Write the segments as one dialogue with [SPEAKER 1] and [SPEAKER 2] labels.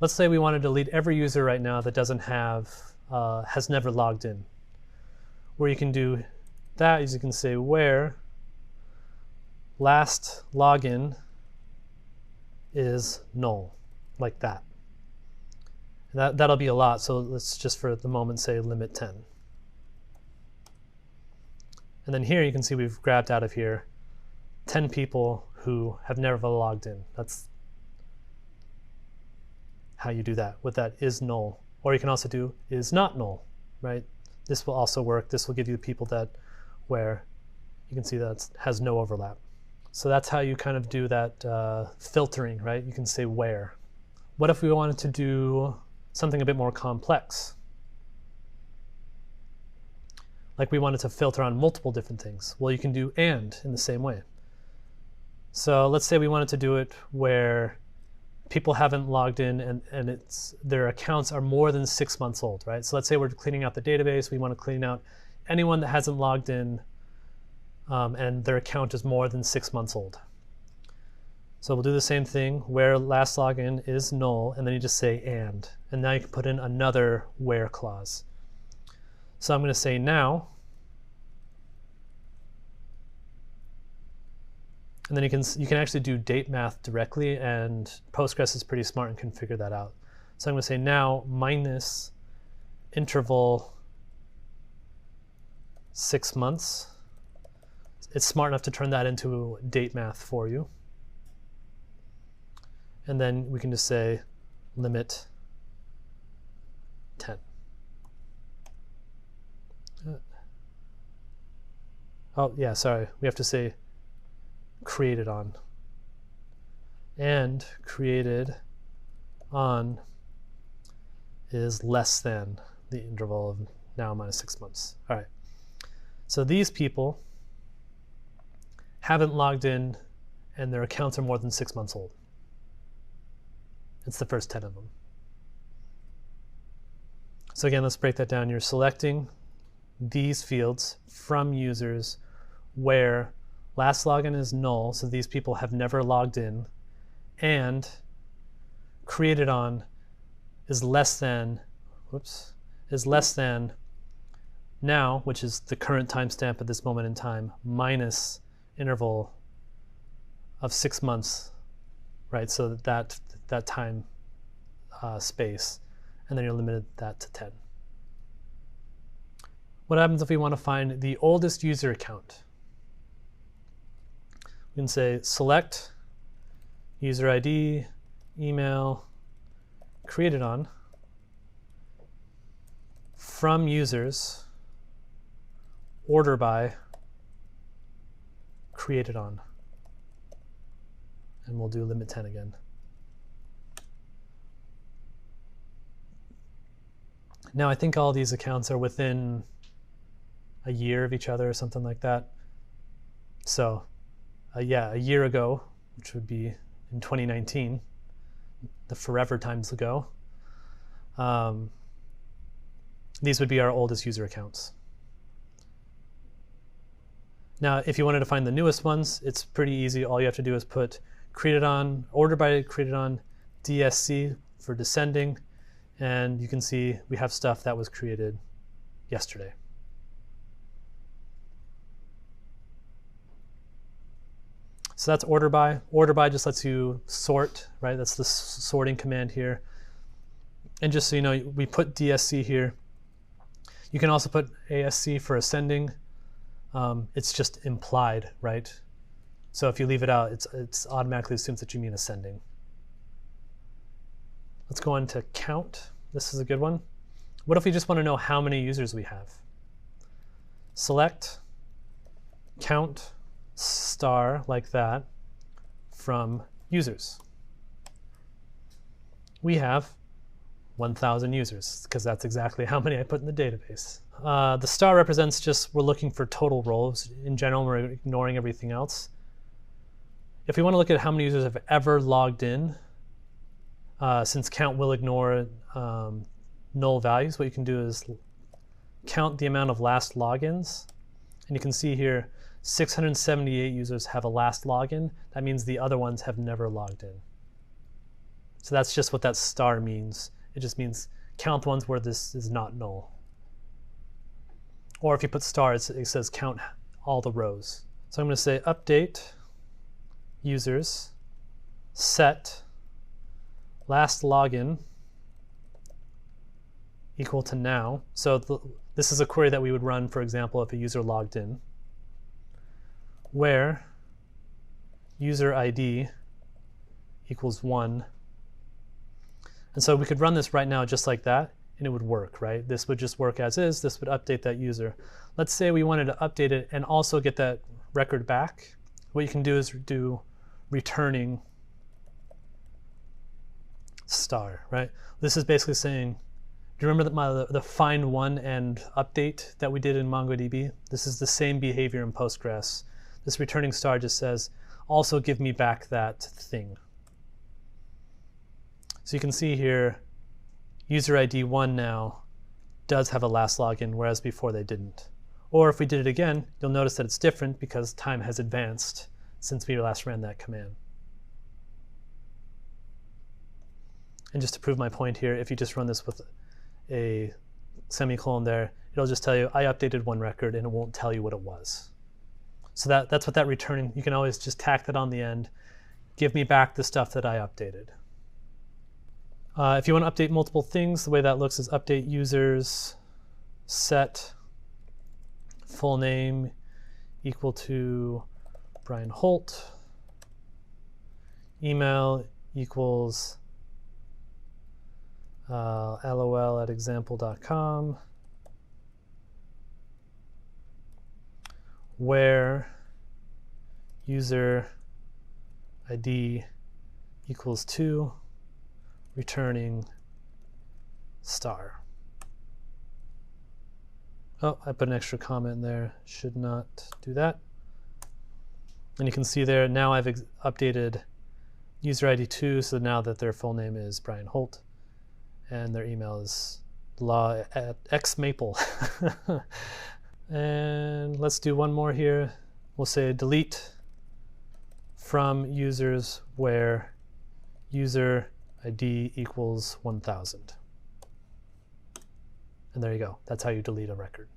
[SPEAKER 1] let's say we want to delete every user right now that doesn't have, has never logged in. Where you can do that is you can say where last login is null, like that. And that'll be a lot, so let's just for the moment say limit 10. And then here you can see we've grabbed out of here 10 people who have never logged in. That's how you do that with that is null. Or you can also do is not null, right? This will also work. This will give you people that where you can see that has no overlap. So that's how you kind of do that filtering, right? You can say where. What if we wanted to do something a bit more complex? Like we wanted to filter on multiple different things. Well, you can do and in the same way. So let's say we wanted to do it where people haven't logged in and their accounts are more than 6 months old, right? So let's say we're cleaning out the database. We want to clean out anyone that hasn't logged in and their account is more than 6 months old. So we'll do the same thing where last login is null, and then you just say and now you can put in another where clause. So I'm going to say now, and then you can actually do date math directly, and Postgres is pretty smart and can figure that out. So I'm going to say now minus interval 6 months. It's smart enough to turn that into date math for you. And then we can just say limit 10. Oh, yeah, sorry. We have to say created on. And created on is less than the interval of now minus 6 months. All right. So these people haven't logged in and their accounts are more than 6 months old. It's the first 10 of them. So again, let's break that down. You're selecting these fields from users where last login is null, so these people have never logged in, and created on is less than, now, which is the current timestamp at this moment in time, minus interval of 6 months, right? So that time space, and then you're limited that to 10. What happens if we want to find the oldest user account? We can say select user ID, email, created on, from users, order by, created on. And we'll do limit 10 again. Now I think all these accounts are within a year of each other or something like that. So yeah, a year ago, which would be in 2019, the forever times ago, these would be our oldest user accounts. Now, if you wanted to find the newest ones, it's pretty easy. All you have to do is put created on, order by created on, DSC for descending, and you can see we have stuff that was created yesterday. So that's order by. Order by just lets you sort, right? That's the sorting command here. And just so you know, we put DSC here. You can also put ASC for ascending. It's just implied, right? So if you leave it out, it's automatically assumes that you mean ascending. Let's go on to count. This is a good one. What if we just want to know how many users we have? Select count star like that from users. We have 1,000 users because that's exactly how many I put in the database. The star represents just we're looking for total roles. In general, we're ignoring everything else. If we want to look at how many users have ever logged in, since count will ignore null values, what you can do is count the amount of last logins. And you can see here 678 users have a last login. That means the other ones have never logged in. So that's just what that star means. It just means count the ones where this is not null. Or if you put stars, it says count all the rows. So I'm going to say update users set last login equal to now. So this is a query that we would run, for example, if a user logged in, where user ID equals 1. And so we could run this right now just like that, and it would work, right? This would just work as is. This would update that user. Let's say we wanted to update it and also get that record back. What you can do is do returning star, right? This is basically saying, do you remember the find one and update that we did in MongoDB? This is the same behavior in Postgres. This returning star just says, also give me back that thing. So you can see here, user ID 1 now does have a last login, whereas before they didn't. Or if we did it again, you'll notice that it's different because time has advanced since we last ran that command. And just to prove my point here, if you just run this with a semicolon there, it'll just tell you, I updated one record, and it won't tell you what it was. So that's what that returning, you can always just tack that on the end, give me back the stuff that I updated. If you want to update multiple things, the way that looks is update users set full name equal to Brian Holt, email equals lol@example.com, where user ID equals 2, returning star. Oh, I put an extra comment in there. Should not do that. And you can see there, now I've updated user ID 2, so now that their full name is Brian Holt, and their email is law@xmaple. And let's do one more here. We'll say delete from users where user ID equals 1000. And there you go. That's how you delete a record.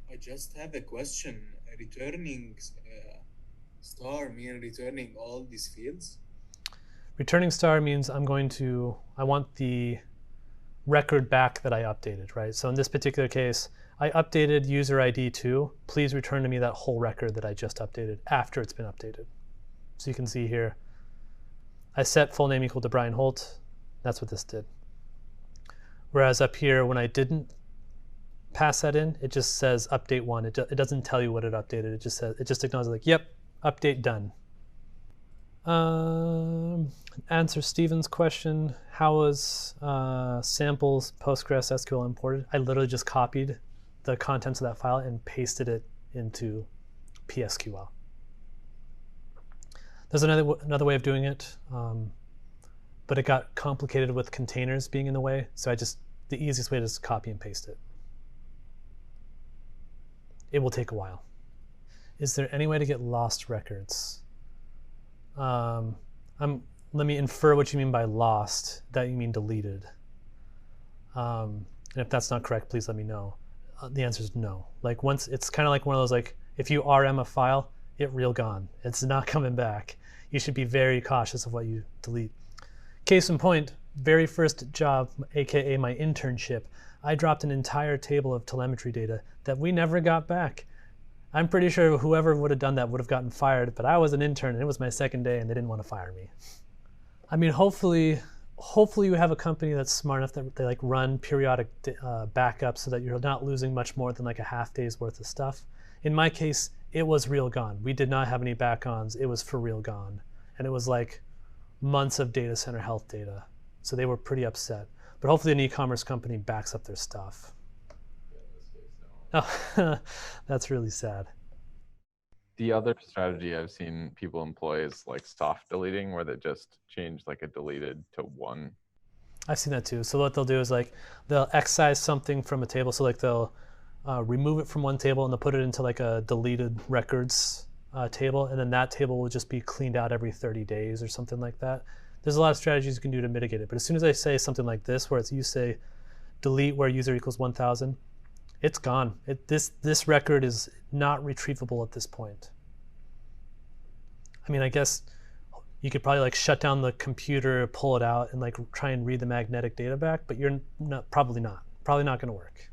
[SPEAKER 2] I just have a question. Returning star mean returning all these fields?
[SPEAKER 1] Returning star means I want the record back that I updated, right? So in this particular case, I updated user ID 2. Please return to me that whole record that I just updated after it's been updated. So you can see here, I set full name equal to Brian Holt. That's what this did. Whereas up here, when I didn't pass that in, it just says update 1. It doesn't tell you what it updated. It just acknowledges like, yep, update done. Answer Steven's question, how was samples Postgres SQL imported? I literally just copied the contents of that file and pasted it into PSQL. There's another way of doing it, but it got complicated with containers being in the way, so the easiest way is to copy and paste it. It will take a while. Is there any way to get lost records? Let me infer what you mean by lost, that you mean deleted. And if that's not correct, please let me know. The answer is no. Like it's kind of like one of those, like if you RM a file, it real gone. It's not coming back. You should be very cautious of what you delete. Case in point, very first job, AKA my internship, I dropped an entire table of telemetry data that we never got back. I'm pretty sure whoever would have done that would have gotten fired, but I was an intern and it was my second day and they didn't want to fire me. I mean, hopefully you have a company that's smart enough that they like run periodic backups so that you're not losing much more than like a half day's worth of stuff. In my case, it was real gone. We did not have any back-ons. It was for real gone. And it was like months of data center health data. So they were pretty upset. But hopefully an e-commerce company backs up their stuff. Oh, that's really sad.
[SPEAKER 3] The other strategy I've seen people employ is like soft deleting, where they just change like a deleted to 1.
[SPEAKER 1] I've seen that too. So what they'll do is like they'll excise something from a table. So like they'll remove it from one table and they'll put it into like a deleted records table, and then that table will just be cleaned out every 30 days or something like that. There's a lot of strategies you can do to mitigate it, but as soon as I say something like this, where you say delete where user equals 1,000, it's gone. This record is not retrievable at this point. I mean, I guess you could probably like shut down the computer, pull it out, and like try and read the magnetic data back, but you're not, probably not going to work.